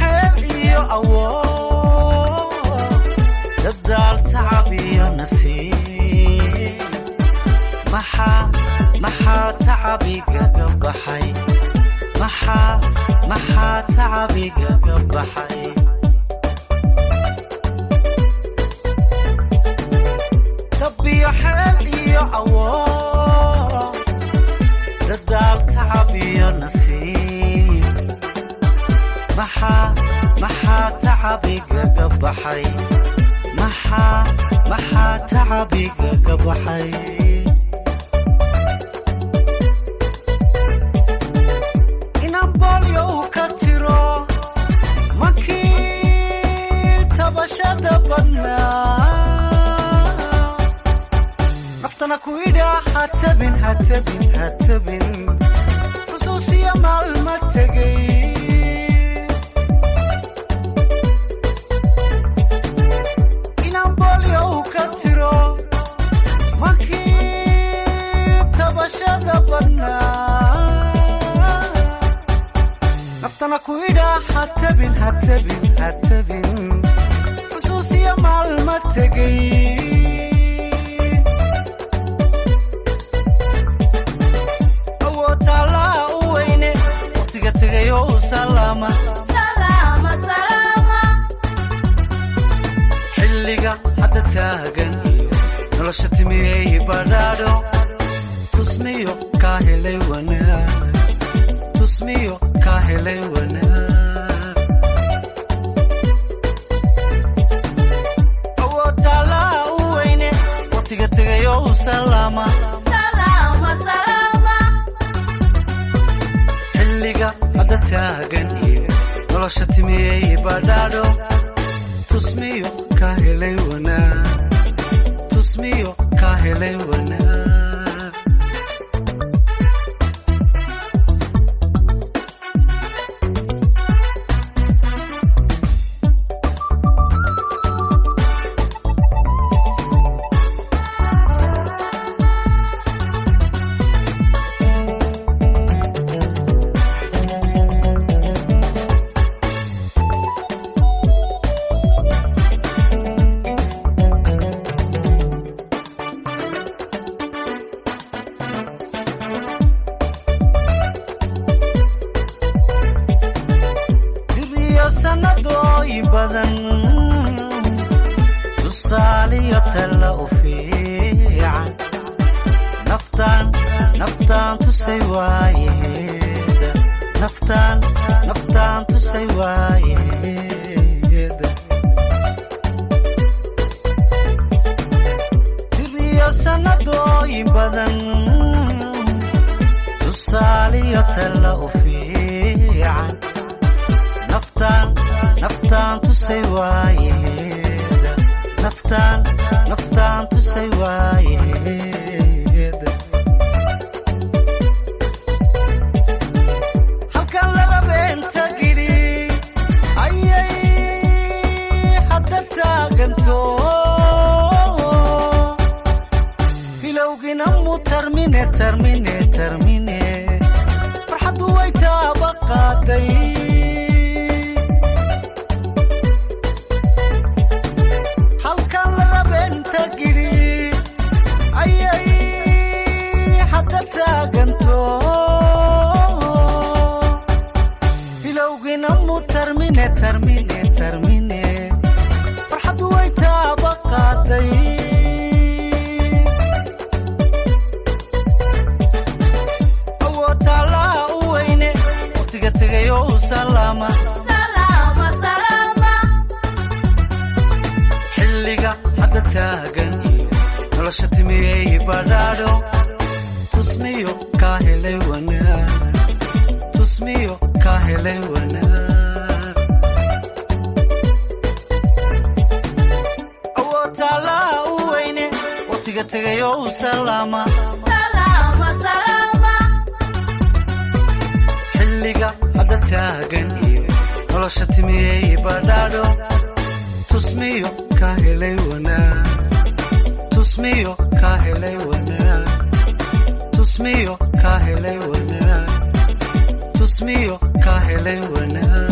حيل iyo awood dadaal tacab iyo nasiib maxaa tacabigaga baxay maxaa tacabigaga baxay dabiyo xeel iyo awood dadaal tacab iyo nasiib maxaa tacabigaga baxay maxaa tacabigaga baxay inaan boolyo u ka tiro makii tabashada badnaa naftana ku idhaa hatabin xusuusiya maalma tegay naftana ku idhaa hatabin xusuusiya maalma tegay awoodtaallaa u weyne waqtiga tegayo u salaama xilliga hadda taagan iyo nolosha timiyey badhaadho tusmiyo kaa helay wanaag tusmiyo kaa helay wanaag awoodtaallaa u weyne waqtiga tegayo u salaama xilliga hadda taagan iyo nolosha timiyey badhaadho tusmiyo kaa helay wanaag tusmiyo kaa helay wanaag sanadooyin badan tusaaliyo talla u fiican naftaan tusay waayeeda naftaan tusay waayeeda tiriyo sanadooyin badan tusaaliyo talla u fiican naftaan tusay waayeeda naftaan tusay waayeeda halkan la rabeenta gidhi ayay hadda taaganto filowgina mu tarmine farxaddu way taaba qaaday termine farxaddu way taaba qaaday awoodtaallaa u weyne waqtiga tegayo u salaama xilliga hadda taagan iyo nolosha timiyey badhaadho tusmiyo kaa helay wanaag tusmiyo kaa helay wanaag waqtiga tegayo u salaama xilliga hadda taagan iyo nolosha timiyey badhaadho tusmiyo kaa helay wanaag tusmiyo kaa helay wanaag tusmiyo kaa helay wanaag tusmiyo kaa helay wanaag